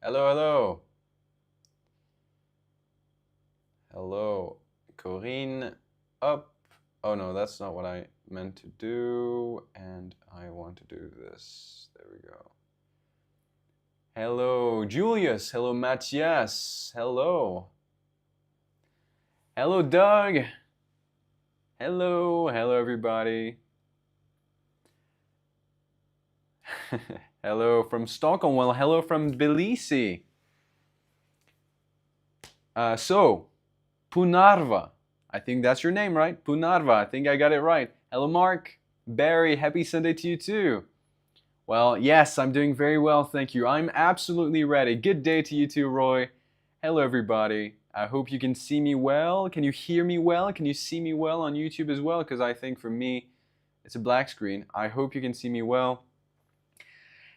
Hello, hello. Hello, Corinne. Up. Oh no, that's not what I meant to do. And I want to do this. There we go. Hello, Julius. Hello, Matthias. Hello. Hello, Doug. Hello, hello, everybody. Hello from Stockholm. Well, hello from Tbilisi. So, Punarva. I think that's your name, right? Punarva. I think I got it right. Hello, Mark. Barry, happy Sunday to you too. Well, yes, I'm doing very well, thank you. I'm absolutely ready. Good day to you too, Roy. Hello, everybody. I hope you can see me well. Can you hear me well? Can you see me well on YouTube as well? Because I think for me, it's a black screen. I hope you can see me well.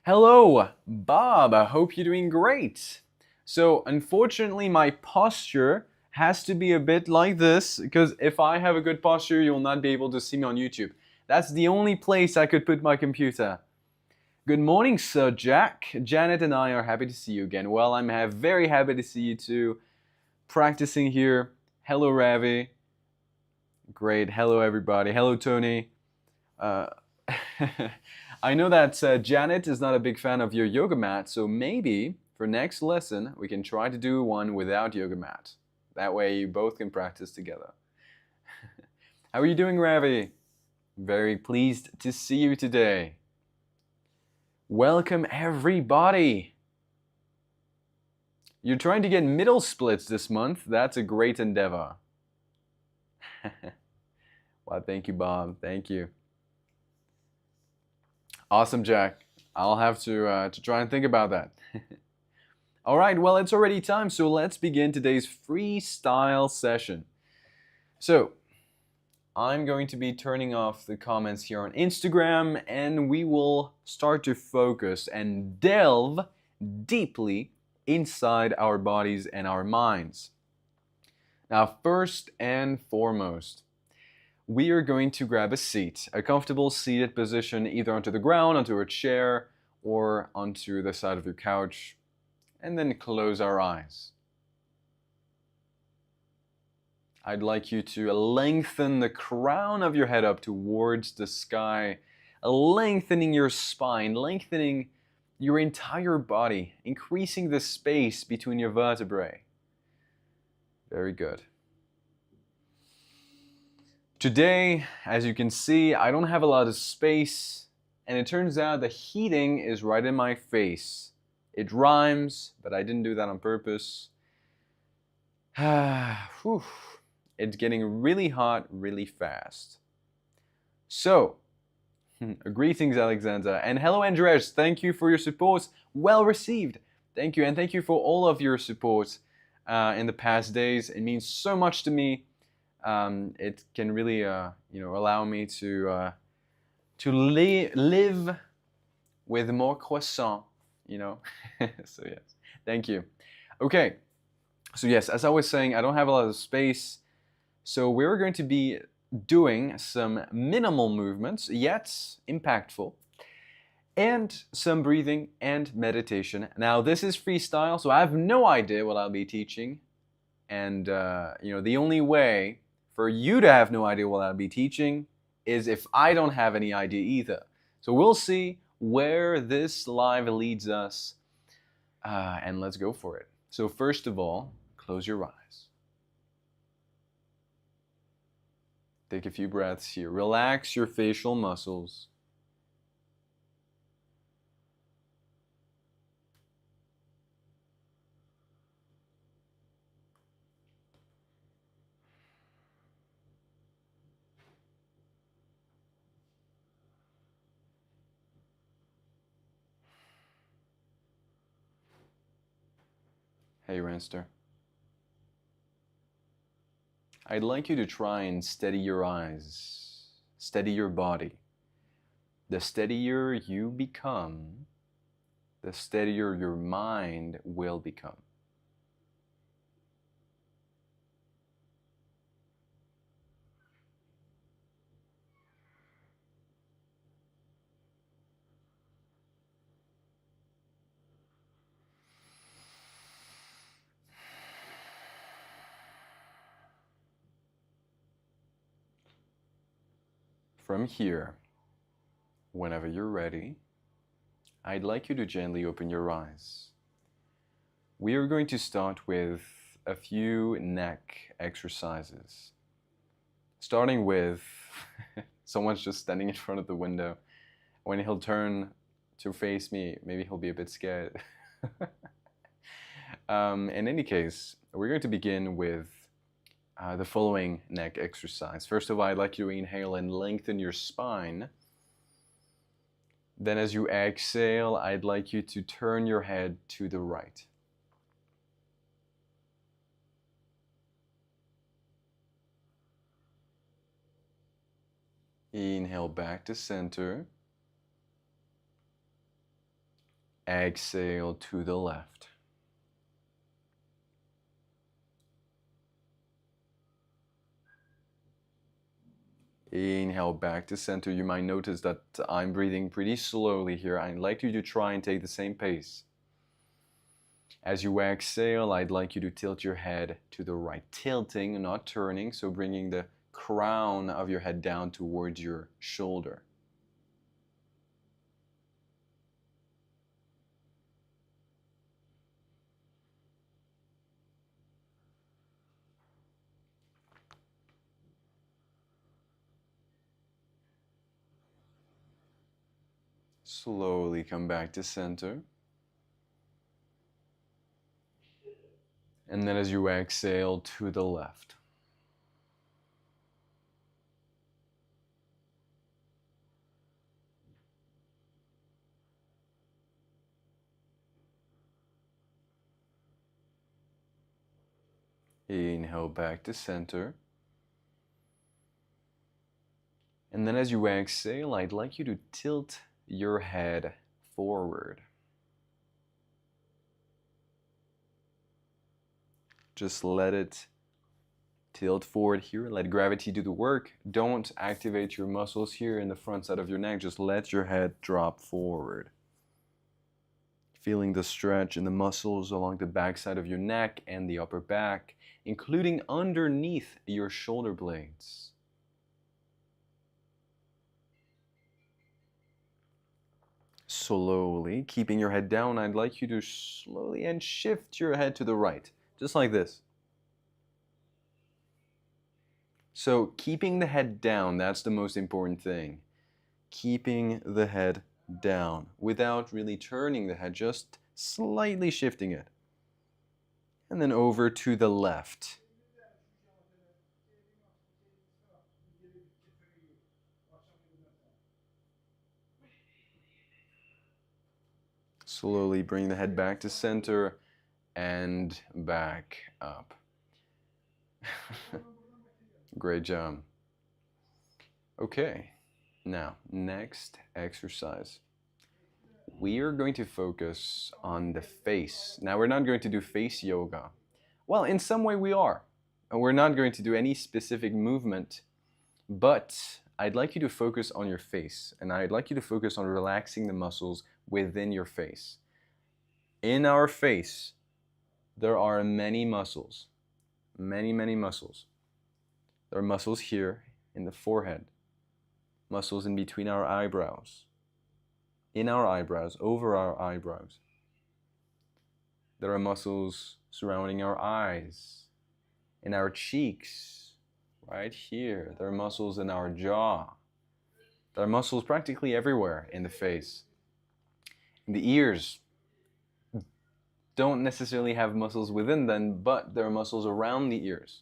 Hello, Bob. I hope you're doing great. So, unfortunately, my posture has to be a bit like this because if I have a good posture, you'll not be able to see me on YouTube. That's the only place I could put my computer. Good morning, Sir Jack. Janet and I are happy to see you again. Well, I'm very happy to see you too. Practicing here. Hello, Ravi. Great. Hello, everybody. Hello, Tony. I know that Janet is not a big fan of your yoga mat, so maybe for next lesson we can try to do one without yoga mat. That way you both can practice together. How are you doing, Ravi? Very pleased to see you today. Welcome, everybody. You're trying to get middle splits this month. That's a great endeavor. Well, thank you, Bob. Thank you. Awesome, Jack. I'll have to try and think about that. All right, well, it's already time, so let's begin today's freestyle session. So, I'm going to be turning off the comments here on Instagram, and we will start to focus and delve deeply inside our bodies and our minds. Now, first and foremost, we are going to grab a seat, a comfortable seated position, either onto the ground, onto a chair, or onto the side of your couch, and then close our eyes. I'd like you to lengthen the crown of your head up towards the sky, lengthening your spine, lengthening your entire body, increasing the space between your vertebrae. Very good. Today, as you can see, I don't have a lot of space, and it turns out the heating is right in my face. It rhymes, but I didn't do that on purpose. It's getting really hot really fast. So, greetings, Alexander, and hello, Andres. Thank you for your support. Well received. Thank you, and thank you for all of your support in the past days. It means so much to me. It can really, allow me to live with more croissant, So yes, thank you. Okay, so yes, as I was saying, I don't have a lot of space, so we're going to be doing some minimal movements, yet impactful, and some breathing and meditation. Now, this is freestyle, so I have no idea what I'll be teaching, and the only way for you to have no idea what I'll be teaching is if I don't have any idea either. So we'll see where this live leads us, and let's go for it. So first of all, close your eyes. Take a few breaths here. Relax your facial muscles. Hey, Ranster. I'd like you to try and steady your eyes, steady your body. The steadier you become, the steadier your mind will become. From here, whenever you're ready, I'd like you to gently open your eyes. We are going to start with a few neck exercises. Starting with, someone's just standing in front of the window. When he'll turn to face me, maybe he'll be a bit scared. In any case, we're going to begin with the following neck exercise. First of all, I'd like you to inhale and lengthen your spine. Then as you exhale, I'd like you to turn your head to the right. Inhale back to center. Exhale to the left. Inhale back to center. You might notice that I'm breathing pretty slowly here. I'd like you to try and take the same pace. As you exhale, I'd like you to tilt your head to the right. Tilting, not turning, so bringing the crown of your head down towards your shoulder. Slowly come back to center. And then as you exhale, to the left. Inhale back to center. And then as you exhale, I'd like you to tilt your head forward. Just let it tilt forward here. Let gravity do the work. Don't activate your muscles here in the front side of your neck. Just let your head drop forward. Feeling the stretch in the muscles along the back side of your neck and the upper back, including underneath your shoulder blades. Slowly, keeping your head down, I'd like you to slowly and shift your head to the right, just like this. So keeping the head down, that's the most important thing. Keeping the head down without really turning the head, just slightly shifting it. And then over to the left. Slowly bring the head back to center and back up. Great job. Okay, now next exercise. We are going to focus on the face. Now we're not going to do face yoga. Well, in some way we are. We're not going to do any specific movement, but I'd like you to focus on your face, and I'd like you to focus on relaxing the muscles within your face. In our face, there are many muscles, many muscles. There are muscles here in the forehead, muscles in between our eyebrows, in our eyebrows, over our eyebrows. There are muscles surrounding our eyes, in our cheeks, right here. There are muscles in our jaw. There are muscles practically everywhere in the face. The ears don't necessarily have muscles within them, but there are muscles around the ears.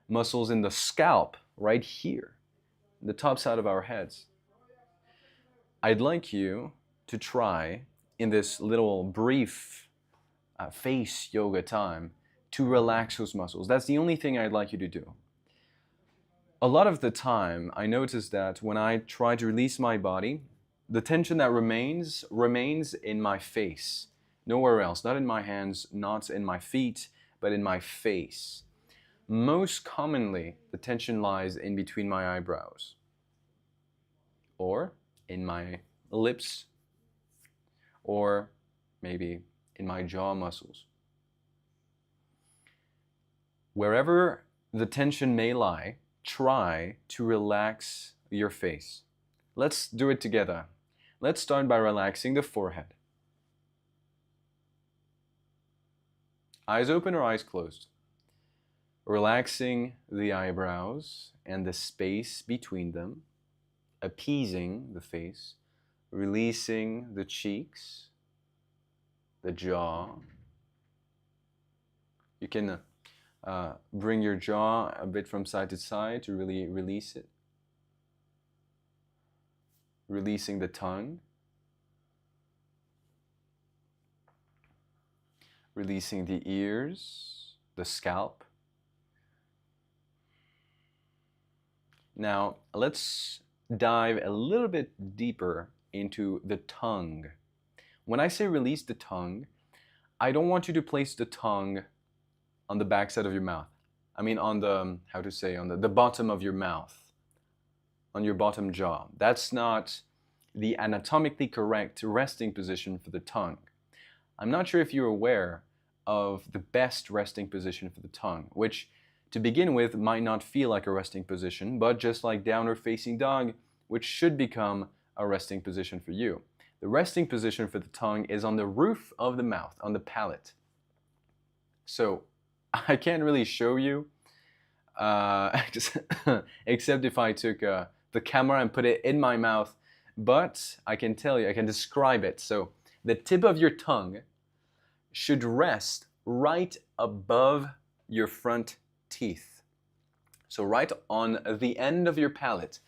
Muscles in the scalp, right here, the top side of our heads. I'd like you to try, in this little brief face yoga time, to relax those muscles. That's the only thing I'd like you to do. A lot of the time, I notice that when I try to release my body, the tension that remains in my face. Nowhere else, not in my hands, not in my feet, but in my face. Most commonly, the tension lies in between my eyebrows, or in my lips, or maybe in my jaw muscles. Wherever the tension may lie, try to relax your face. Let's do it together. Let's start by relaxing the forehead. Eyes open or eyes closed. Relaxing the eyebrows and the space between them, appeasing the face, releasing the cheeks, the jaw. You can bring your jaw a bit from side to side to really release it. Releasing the tongue. Releasing the ears, the scalp. Now, let's dive a little bit deeper into the tongue. When I say release the tongue, I don't want you to place the tongue on the backside of your mouth. I mean on the, how to say, on the bottom of your mouth, on your bottom jaw. That's not the anatomically correct resting position for the tongue. I'm not sure if you're aware of the best resting position for the tongue, which to begin with might not feel like a resting position, but just like downward facing dog, which should become a resting position for you. The resting position for the tongue is on the roof of the mouth, on the palate. So I can't really show you, except if I took the camera and put it in my mouth, but I can tell you, I can describe it. So the tip of your tongue should rest right above your front teeth. So right on the end of your palate,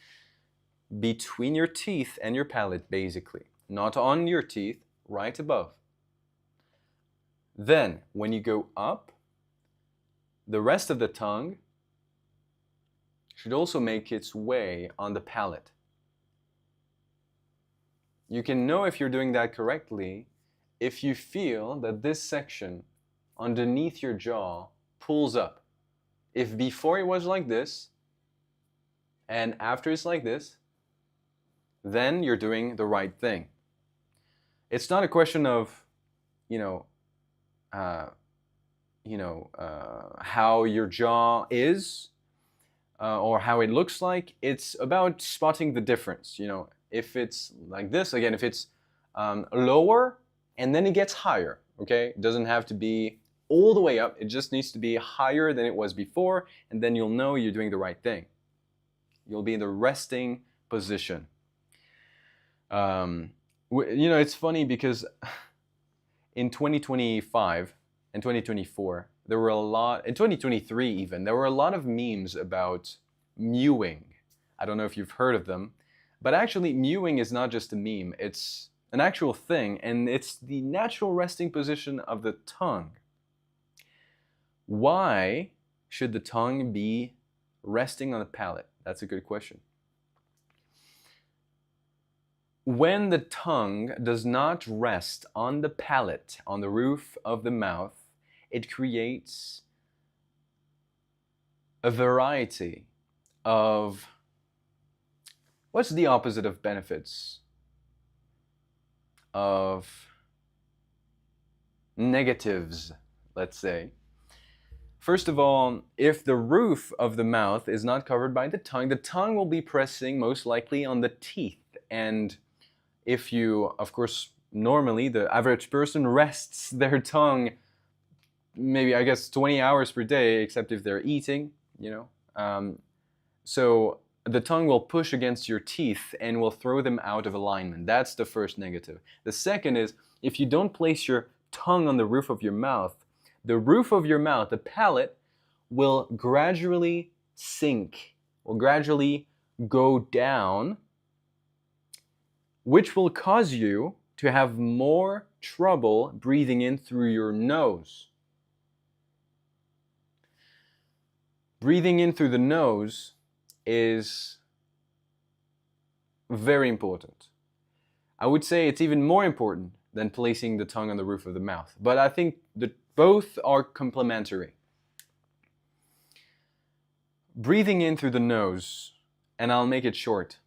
between your teeth and your palate, basically. Not on your teeth, right above. Then, when you go up, the rest of the tongue should also make its way on the palate. You can know if you're doing that correctly if you feel that this section underneath your jaw pulls up. If before it was like this, and after it's like this, then you're doing the right thing. It's not a question of, how your jaw is or how it looks like. It's about spotting the difference. If it's like this, again, if it's lower and then it gets higher, okay? It doesn't have to be all the way up. It just needs to be higher than it was before, and then you'll know you're doing the right thing. You'll be in the resting position. It's funny because in 2025 and 2024, there were a lot, in 2023 even, there were a lot of memes about mewing. I don't know if you've heard of them, but actually mewing is not just a meme, it's an actual thing, and it's the natural resting position of the tongue. Why should the tongue be resting on the palate? That's a good question. When the tongue does not rest on the palate, on the roof of the mouth, it creates a variety of, what's the opposite of benefits? Of negatives, let's say. First of all, if the roof of the mouth is not covered by the tongue will be pressing most likely on the teeth. And if you, of course, normally the average person rests their tongue maybe, I guess, 20 hours per day, except if they're eating, so the tongue will push against your teeth and will throw them out of alignment. That's the first negative. The second is, if you don't place your tongue on the roof of your mouth, the roof of your mouth, the palate, will gradually sink, will gradually go down, which will cause you to have more trouble breathing in through your nose. Breathing in through the nose is very important. I would say it's even more important than placing the tongue on the roof of the mouth, but I think that both are complementary. Breathing in through the nose, and I'll make it short,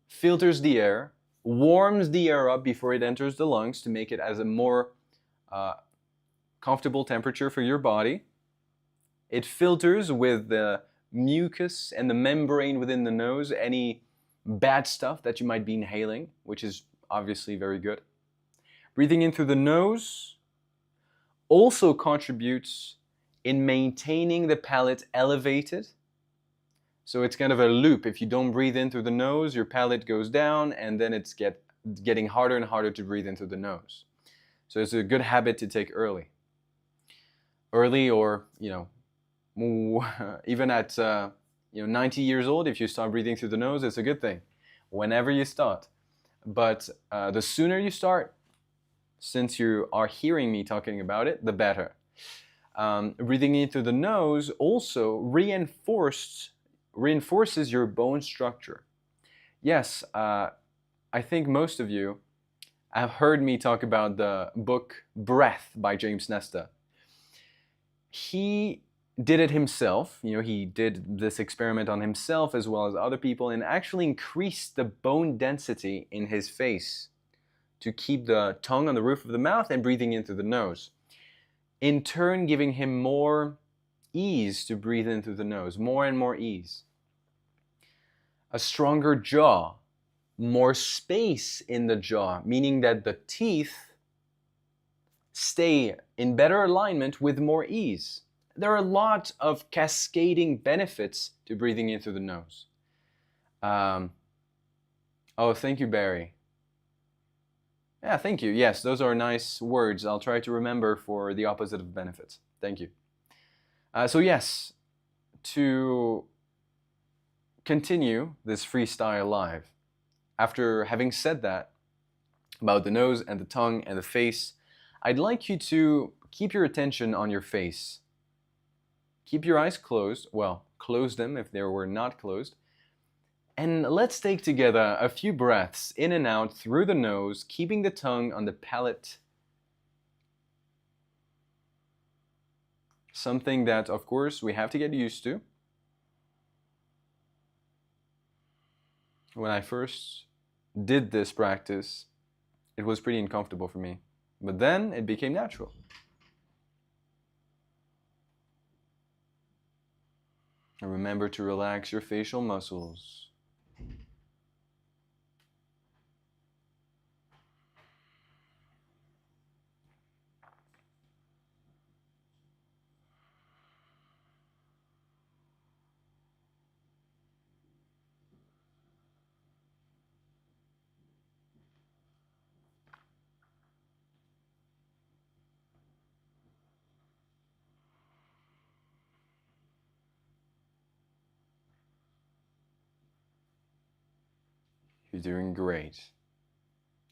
filters the air, warms the air up before it enters the lungs to make it as a more comfortable temperature for your body. It filters with the mucus and the membrane within the nose, any bad stuff that you might be inhaling, which is obviously very good. Breathing in through the nose also contributes in maintaining the palate elevated. So it's kind of a loop. If you don't breathe in through the nose, your palate goes down, and then it's getting harder and harder to breathe in through the nose. So it's a good habit to take early. Early, or even at 90 years old, if you start breathing through the nose, it's a good thing. Whenever you start. But the sooner you start, since you are hearing me talking about it, the better. Breathing in through the nose also reinforces your bone structure. Yes, I think most of you have heard me talk about the book Breath by James Nesta. He did it himself. He did this experiment on himself as well as other people, and actually increased the bone density in his face to keep the tongue on the roof of the mouth and breathing in through the nose. In turn, giving him more ease to breathe in through the nose, more and more ease. A stronger jaw, more space in the jaw, meaning that the teeth stay in better alignment with more ease. There are a lot of cascading benefits to breathing in through the nose. Oh, thank you, Barry. Yeah, thank you. Yes, those are nice words. I'll try to remember for the opposite of benefits. Thank you. So yes, to continue this freestyle live, after having said that about the nose and the tongue and the face, I'd like you to keep your attention on your face. Keep your eyes closed. Well, close them if they were not closed. And let's take together a few breaths in and out through the nose, keeping the tongue on the palate. Something that, of course, we have to get used to. When I first did this practice, it was pretty uncomfortable for me. But then it became natural. And remember to relax your facial muscles. You're doing great.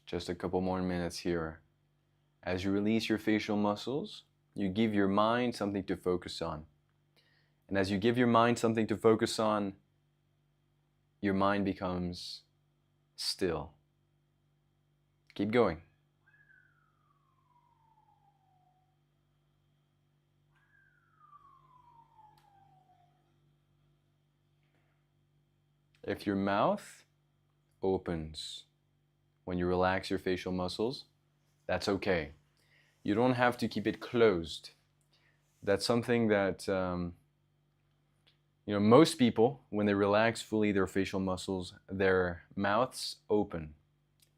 Just a couple more minutes here. As you release your facial muscles, you give your mind something to focus on. And as you give your mind something to focus on, your mind becomes still. Keep going. If your mouth opens when you relax your facial muscles, that's okay. You don't have to keep it closed. That's something that most people, when they relax fully their facial muscles, their mouths open.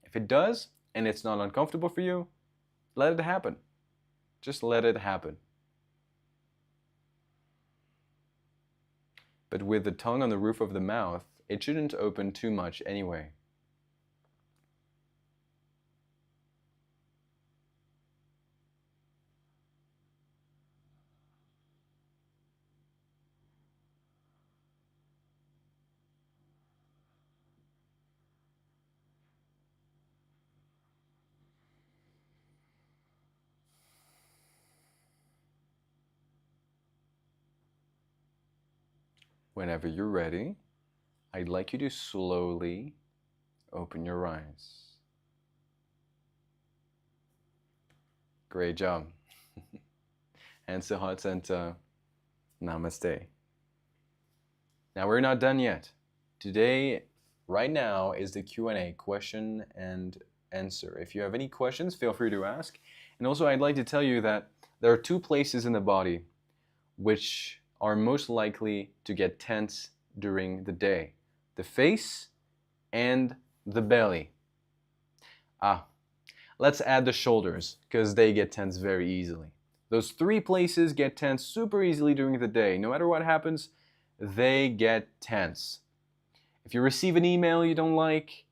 If it does and it's not uncomfortable for you, let it happen. Just let it happen. But with the tongue on the roof of the mouth, it shouldn't open too much anyway. Whenever you're ready, I'd like you to slowly open your eyes. Great job. Hands to heart center. Namaste. Now we're not done yet. Today, right now, is the Q&A, question and answer. If you have any questions, feel free to ask. And also, I'd like to tell you that there are two places in the body which are most likely to get tense during the day? The face and the belly. Let's add the shoulders because they get tense very easily. Those three places get tense super easily during the day. No matter what happens, they get tense. If you receive an email you don't like,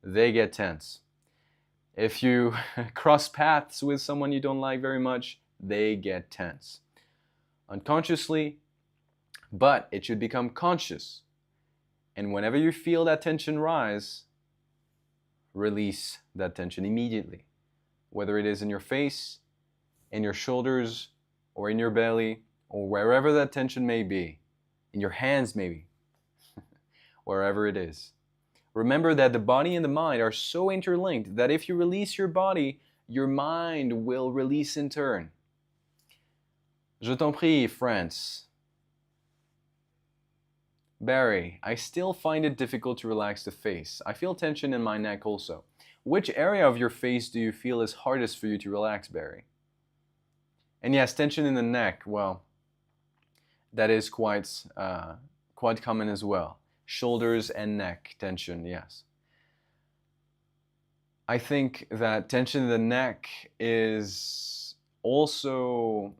they get tense. If you cross paths with someone you don't like very much, they get tense. Unconsciously, but it should become conscious. And whenever you feel that tension rise, release that tension immediately. Whether it is in your face, in your shoulders, or in your belly, or wherever that tension may be. In your hands maybe. Wherever it is. Remember that the body and the mind are so interlinked that if you release your body, your mind will release in turn. Je t'en prie, France. Barry, I still find it difficult to relax the face. I feel tension in my neck also. Which area of your face do you feel is hardest for you to relax, Barry? And yes, tension in the neck, well, that is quite common as well. Shoulders and neck tension, yes. I think that tension in the neck is also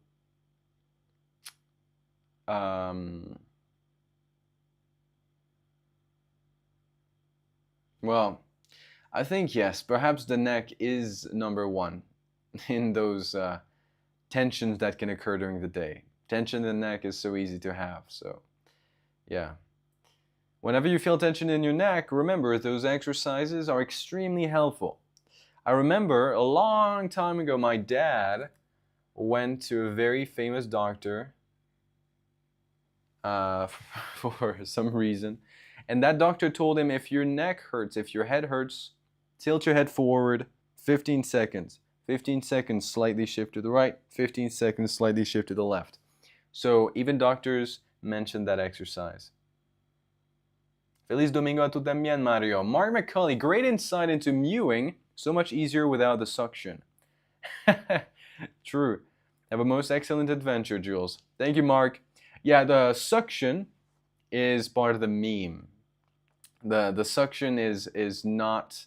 well, I think yes, perhaps the neck is number one in those tensions that can occur during the day. Tension in the neck is so easy to have, so yeah. Whenever you feel tension in your neck, remember those exercises are extremely helpful. I remember a long time ago my dad went to a very famous doctor for some reason, and that doctor told him if your neck hurts, if your head hurts, tilt your head forward 15 seconds. 15 seconds, slightly shift to the right, 15 seconds, slightly shift to the left. So even doctors mention that exercise. Feliz Domingo a tu también, Mario. Mark McCulley, great insight into mewing. So much easier without the suction. True. Have a most excellent adventure, Jules. Thank you, Mark. Yeah, the suction is part of the meme. The suction is not,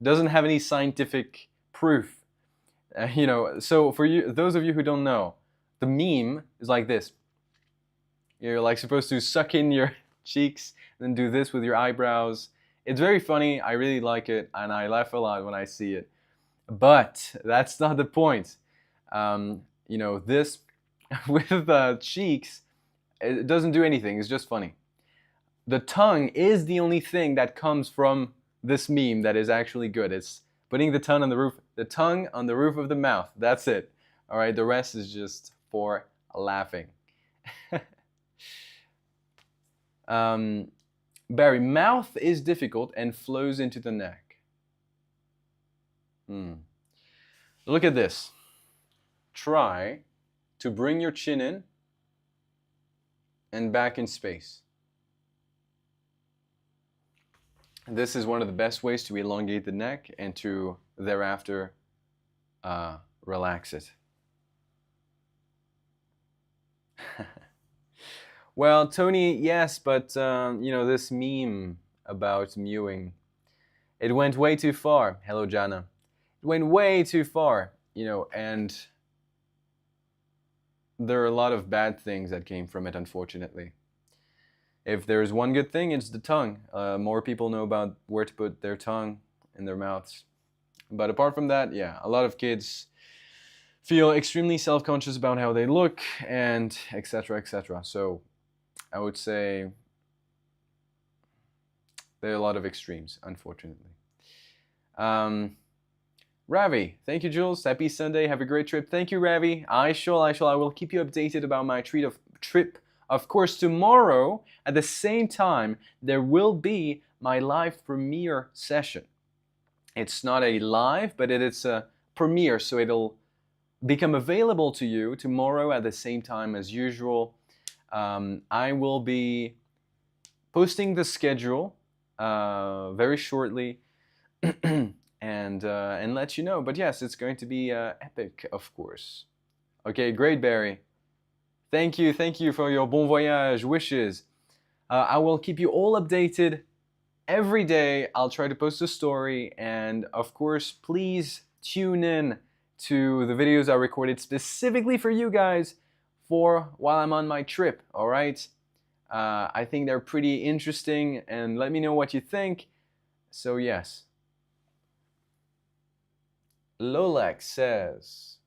doesn't have any scientific proof. You know, so for you, those of you who don't know, the meme is like this. You're like supposed to suck in your cheeks, then do this with your eyebrows. It's very funny. I really like it, and I laugh a lot when I see it. But that's not the point. You know, this with the cheeks, it doesn't do anything. It's just funny. The tongue is the only thing that comes from this meme that is actually good. It's putting the tongue on the roof of the mouth. That's it. All right. The rest is just for laughing. Barry, mouth is difficult and flows into the neck. Look at this. Try to bring your chin in and back in space. This is one of the best ways to elongate the neck and to thereafter relax it. Well, Tony, yes, but you know, this meme about mewing, it went way too far. Hello, Jana. It went way too far, you know, and there are a lot of bad things that came from it, unfortunately. If there's one good thing, it's the tongue. More people know about where to put their tongue in their mouths. But apart from that, yeah, a lot of kids feel extremely self-conscious about how they look and etc., etc. So I would say there are a lot of extremes, unfortunately. Ravi, thank you, Jules. Happy Sunday. Have a great trip. Thank you, Ravi. I will keep you updated about my trip. Of course, tomorrow at the same time, there will be my live premiere session. It's not a live, but it's a premiere, so it'll become available to you tomorrow at the same time as usual. I will be posting the schedule very shortly and let you know. But yes, it's going to be epic, of course. Okay, great, Barry. Thank you for your bon voyage wishes. I will keep you all updated every day. I'll try to post a story, and of course, please tune in to the videos I recorded specifically for you guys for while I'm on my trip, all right? I think they're pretty interesting, and let me know what you think. So yes. Lolek says,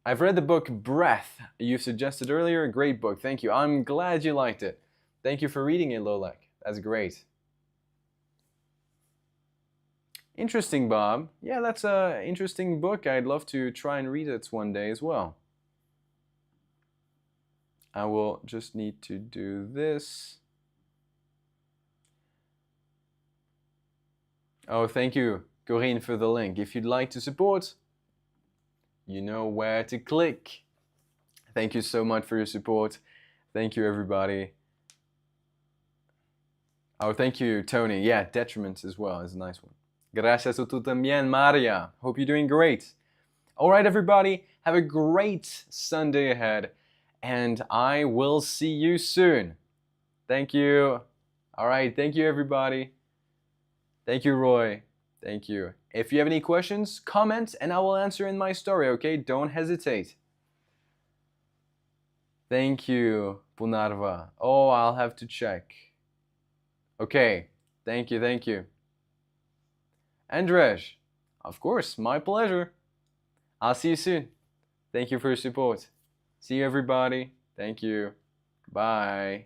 I've read the book Breath you suggested earlier. A great book. Thank you. I'm glad you liked it. Thank you for reading it, Lolek. That's great. Interesting, Bob. Yeah, that's an interesting book. I'd love to try and read it one day as well. I will just need to do this. Oh, thank you, Corinne, for the link. If you'd like to support, you know where to click. Thank you so much for your support. Thank you, everybody. Oh, thank you, Tony. Yeah, detriments as well is a nice one. Gracias a tú también, Maria. Hope you're doing great. All right, everybody, have a great Sunday ahead, and I will see you soon. Thank you. All right, thank you, everybody. Thank you, Roy. Thank you. If you have any questions, comment, and I will answer in my story, okay? Don't hesitate. Thank you, Punarva. Oh, I'll have to check. Okay, thank you, thank you. Andrej, of course, my pleasure. I'll see you soon. Thank you for your support. See you, everybody. Thank you. Bye.